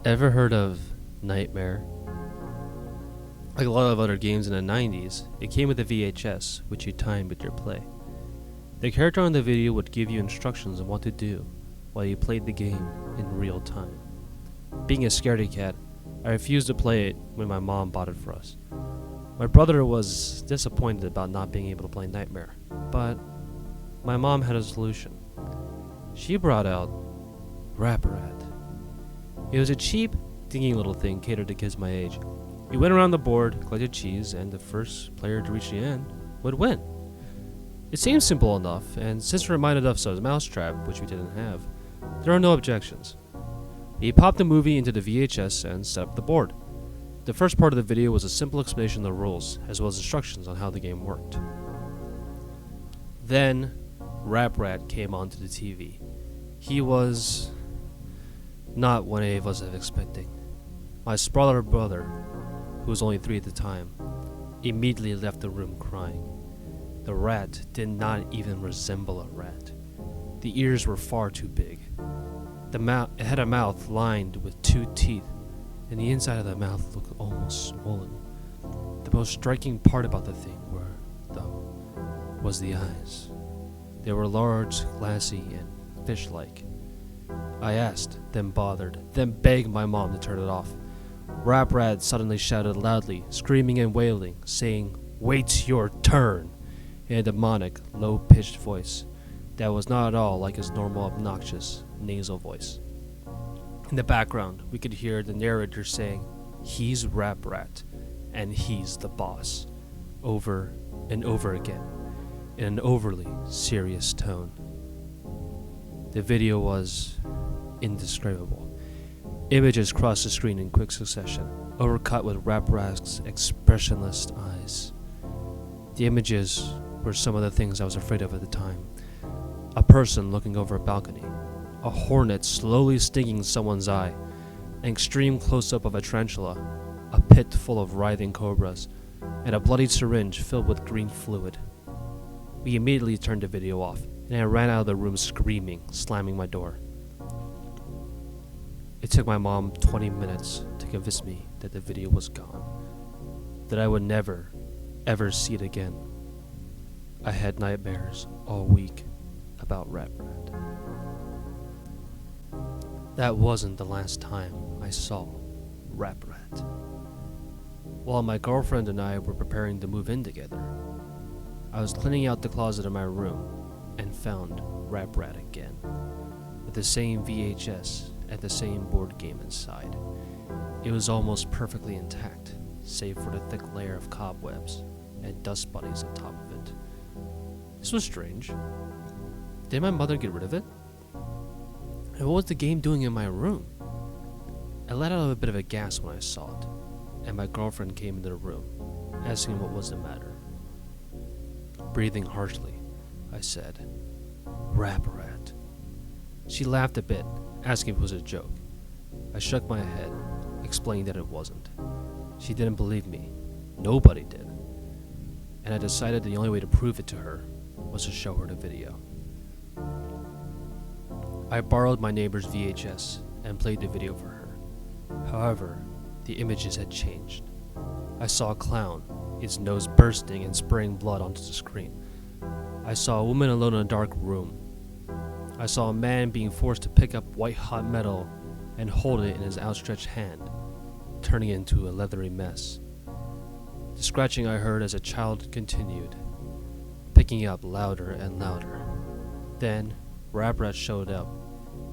Ever heard of Nightmare? Like a lot of other games in the 90s, it came with a VHS, which you timed with your play. The character on the video would give you instructions on what to do while you played the game in real time. Being a scaredy cat, I refused to play it when my mom bought it for us. My brother was disappointed about not being able to play Nightmare, but my mom had a solution. She brought out Rap Rat. It was a cheap, dingy little thing catered to kids my age. You went around the board, collected cheese, and the first player to reach the end would win. It seemed simple enough, and since it reminded us of Mousetrap, which we didn't have, there are no objections. He popped the movie into the VHS and set up the board. The first part of the video was a simple explanation of the rules, as well as instructions on how the game worked. Then, Rap Rat came onto the TV. He was not what any of us have expecting. My sprawler brother, who was only 3 at the time, immediately left the room crying. The rat did not even resemble a rat. The ears were far too big. It had a mouth lined with 2 teeth, and the inside of the mouth looked almost swollen. The most striking part about the thing was the eyes. They were large, glassy, and fish-like. I asked, then bothered, then begged my mom to turn it off. Rap Rat suddenly shouted loudly, screaming and wailing, saying, "Wait your turn," in a demonic, low-pitched voice that was not at all like his normal obnoxious, nasal voice. In the background, we could hear the narrator saying, "He's Rap Rat, and he's the boss," over and over again, in an overly serious tone. The video was indescribable. Images crossed the screen in quick succession, overcut with Rap Rat's expressionless eyes. The images were some of the things I was afraid of at the time. A person looking over a balcony, a hornet slowly stinging someone's eye, an extreme close-up of a tarantula, a pit full of writhing cobras, and a bloody syringe filled with green fluid. We immediately turned the video off, and I ran out of the room screaming, slamming my door. It took my mom 20 minutes to convince me that the video was gone, that I would never, ever see it again. I had nightmares all week about Rap Rat. That wasn't the last time I saw Rap Rat. While my girlfriend and I were preparing to move in together, I was cleaning out the closet in my room and found Rap Rat again, with the same VHS and the same board game inside. It was almost perfectly intact, save for the thick layer of cobwebs and dust bunnies on top of it. This was strange. Did my mother get rid of it? And what was the game doing in my room? I let out a bit of a gasp when I saw it, and my girlfriend came into the room, asking what was the matter. Breathing harshly, I said, "Rap Rat." She laughed a bit, asking if it was a joke. I shook my head, explaining that it wasn't. She didn't believe me. Nobody did. And I decided the only way to prove it to her was to show her the video. I borrowed my neighbor's VHS and played the video for her. However, the images had changed. I saw a clown, its nose bursting and spraying blood onto the screen. I saw a woman alone in a dark room. I saw a man being forced to pick up white-hot metal and hold it in his outstretched hand, turning it into a leathery mess. The scratching I heard as a child continued, picking up louder and louder. Then, Rap Rat showed up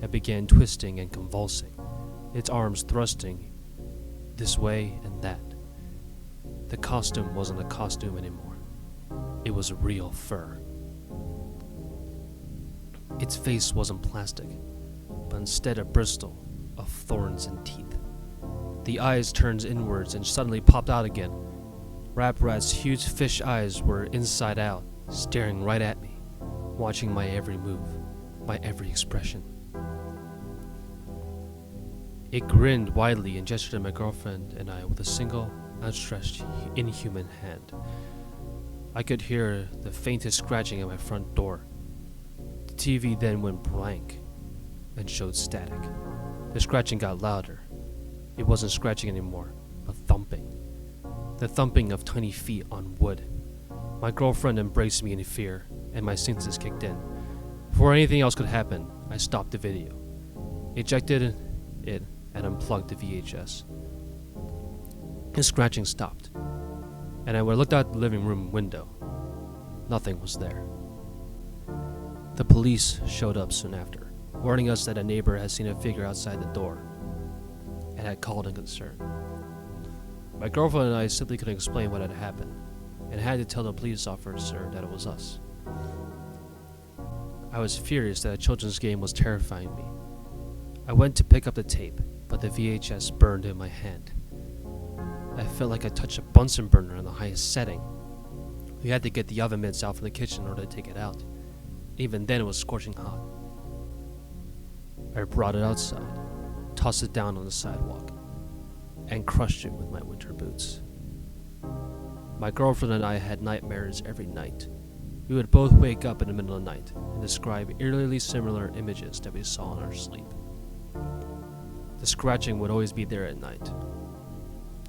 and began twisting and convulsing, its arms thrusting this way and that. The costume wasn't a costume anymore. It was real fur. Its face wasn't plastic, but instead a bristle of thorns and teeth. The eyes turned inwards and suddenly popped out again. Rap Rat's huge fish eyes were inside out, staring right at me, watching my every move, my every expression. It grinned widely and gestured at my girlfriend and I with a single, outstretched, inhuman hand. I could hear the faintest scratching at my front door. The TV then went blank and showed static. The scratching got louder It wasn't scratching anymore, but thumping. The thumping of tiny feet on wood. My girlfriend embraced me in fear, and my senses kicked in. Before anything else could happen, I stopped the video, ejected it, and unplugged the VHS. The scratching stopped, and I looked out the living room window. Nothing was there. The police showed up soon after, warning us that a neighbor had seen a figure outside the door and had called in concern. My girlfriend and I simply couldn't explain what had happened, and had to tell the police officer that it was us. I was furious that a children's game was terrifying me. I went to pick up the tape, but the VHS burned in my hand. I felt like I touched a Bunsen burner on the highest setting. We had to get the oven mitts out from the kitchen in order to take it out. Even then it was scorching hot. I brought it outside, tossed it down on the sidewalk, and crushed it with my winter boots. My girlfriend and I had nightmares every night. We would both wake up in the middle of the night and describe eerily similar images that we saw in our sleep. The scratching would always be there at night,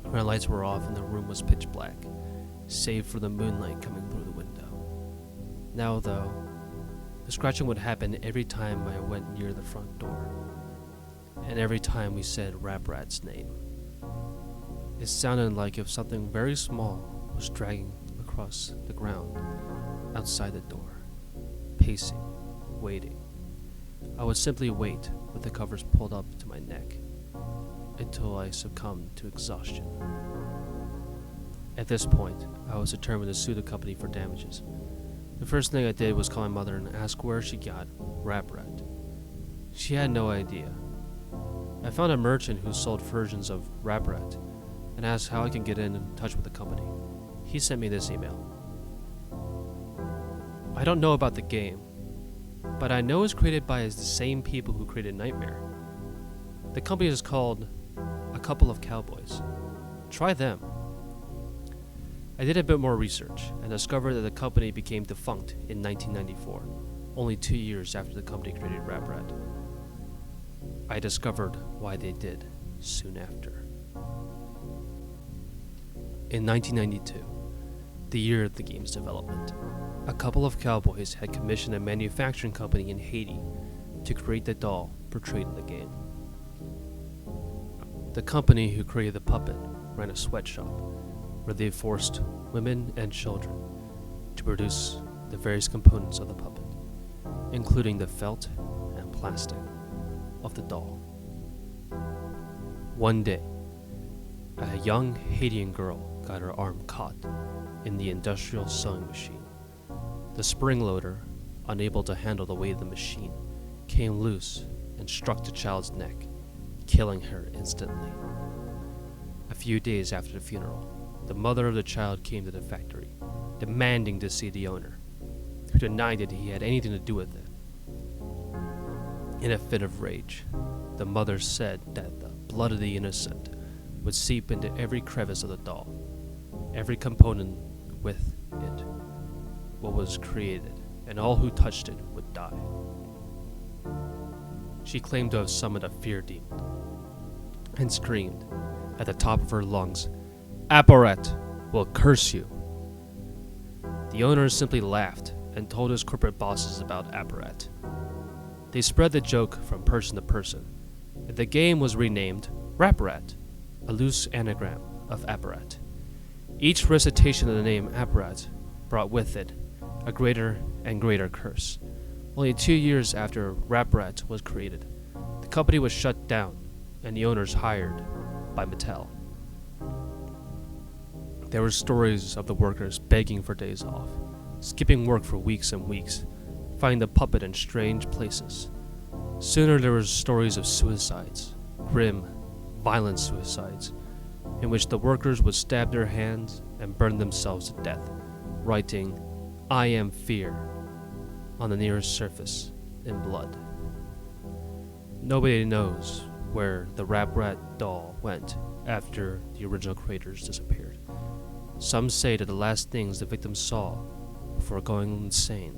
when our lights were off and the room was pitch black, save for the moonlight coming through the window. Now, though, the scratching would happen every time I went near the front door, and every time we said Rap Rat's name. It sounded like if something very small was dragging across the ground outside the door, pacing, waiting. I would simply wait with the covers pulled up to my neck until I succumbed to exhaustion. At this point, I was determined to sue the company for damages. The first thing I did was call my mother and ask where she got Rap Rat. She had no idea. I found a merchant who sold versions of Rap Rat and asked how I can get in touch with the company. He sent me this email. I don't know about the game, but I know it's created by the same people who created Nightmare. The company is called A Couple of Cowboys. Try them. I did a bit more research and discovered that the company became defunct in 1994, only 2 years after the company created Rap Rat. I discovered why they did soon after. In 1992, the year of the game's development, A Couple of Cowboys had commissioned a manufacturing company in Haiti to create the doll portrayed in the game. The company who created the puppet ran a sweatshop where they forced women and children to produce the various components of the puppet, including the felt and plastic of the doll. One day, a young Haitian girl got her arm caught in the industrial sewing machine. The spring loader, unable to handle the weight of the machine, came loose and struck the child's neck, killing her instantly. A few days after the funeral, the mother of the child came to the factory, demanding to see the owner, who denied that he had anything to do with it. In a fit of rage, the mother said that the blood of the innocent would seep into every crevice of the doll, every component with it, what was created, and all who touched it would die. She claimed to have summoned a fear demon, and screamed at the top of her lungs, "Apparat will curse you." The owner simply laughed and told his corporate bosses about Apparat. They spread the joke from person to person, and the game was renamed Rap Rat, a loose anagram of Apparat. Each recitation of the name Apparat brought with it a greater and greater curse. Only 2 years after Rap Rat was created, the company was shut down and the owners hired by Mattel. There were stories of the workers begging for days off, skipping work for weeks and weeks, finding the puppet in strange places. Sooner there were stories of suicides, grim, violent suicides, in which the workers would stab their hands and burn themselves to death, writing, "I am fear," on the nearest surface in blood. Nobody knows where the Rap Rat doll went after the original creators disappeared. Some say that the last things the victims saw before going insane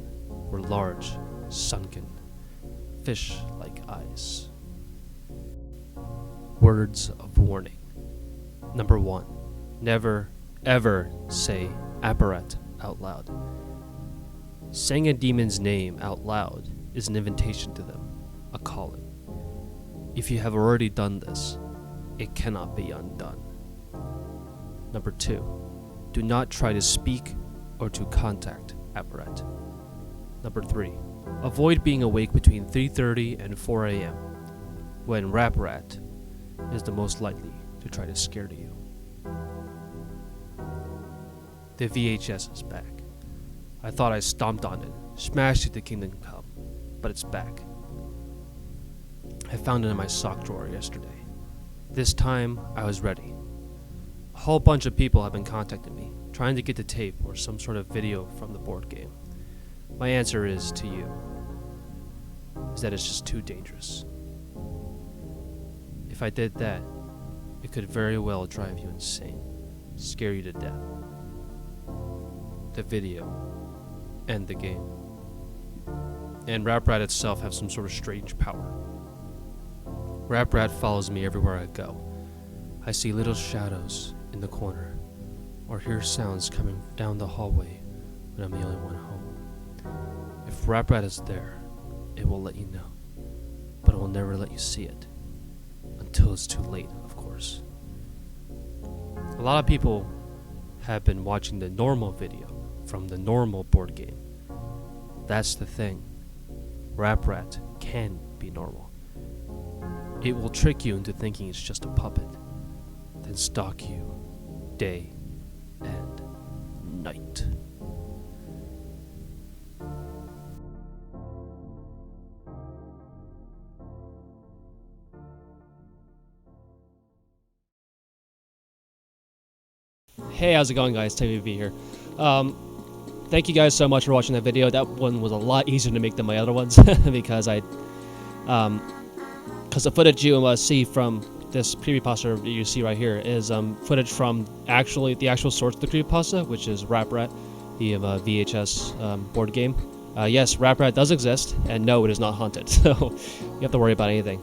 were large, sunken, fish-like eyes. words of warning. Number 1. Never, ever say apparat out loud. Saying a demon's name out loud is an invitation to them, a calling. If you have already done this, it cannot be undone. Number 2. Do not try to speak or to contact apparat. Number 3. Avoid being awake between 3:30 and 4 a.m. when Raprat is the most likely to try to scare you. The VHS is back. I thought I stomped on it, smashed it to Kingdom Come, but it's back. I found it in my sock drawer yesterday. This time, I was ready. A whole bunch of people have been contacting me, trying to get the tape or some sort of video from the board game. My answer is to you, is that it's just too dangerous. If I did that, it could very well drive you insane, scare you to death. The video and the game and Raprat itself have some sort of strange power. Raprat follows me everywhere I go. I see little shadows in the corner or hear sounds coming down the hallway when I'm the only one home. If Raprat is there, it will let you know, but it will never let you see it. Until it's too late, of course. A lot of people have been watching the normal video from the normal board game. That's the thing. Raprat can be normal. It will trick you into thinking it's just a puppet, then stalk you day and night. Hey, how's it going, guys? TVB here. Thank you guys so much for watching that video. That one was a lot easier to make than my other ones because the footage you see from this creepypasta you see right here is footage from the actual source of the creepypasta, which is Raprat, the VHS board game. Yes, Raprat does exist, and no, it is not haunted, so you don't have to worry about anything.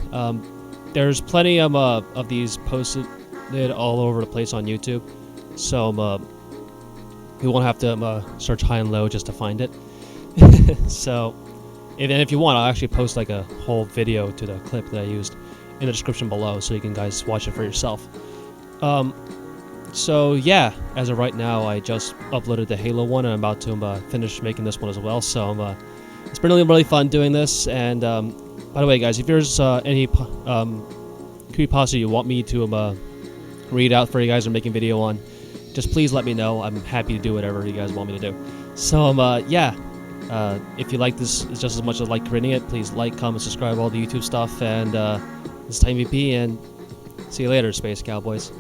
There's plenty of these posted all over the place on YouTube. So you won't have to search high and low just to find it. So, if you want, I'll actually post like a whole video to the clip that I used in the description below, so you can guys watch it for yourself. So yeah, as of right now, I just uploaded the Halo one, and I'm about to finish making this one as well. So it's been really fun doing this. And by the way, guys, if there's any creepypasta you want me to read out for you guys or making video on, just please let me know. I'm happy to do whatever you guys want me to do. So yeah, if you like this just as much as I like creating it, please like, comment, subscribe, all the YouTube stuff. And this is Time VP, and see you later, Space Cowboys.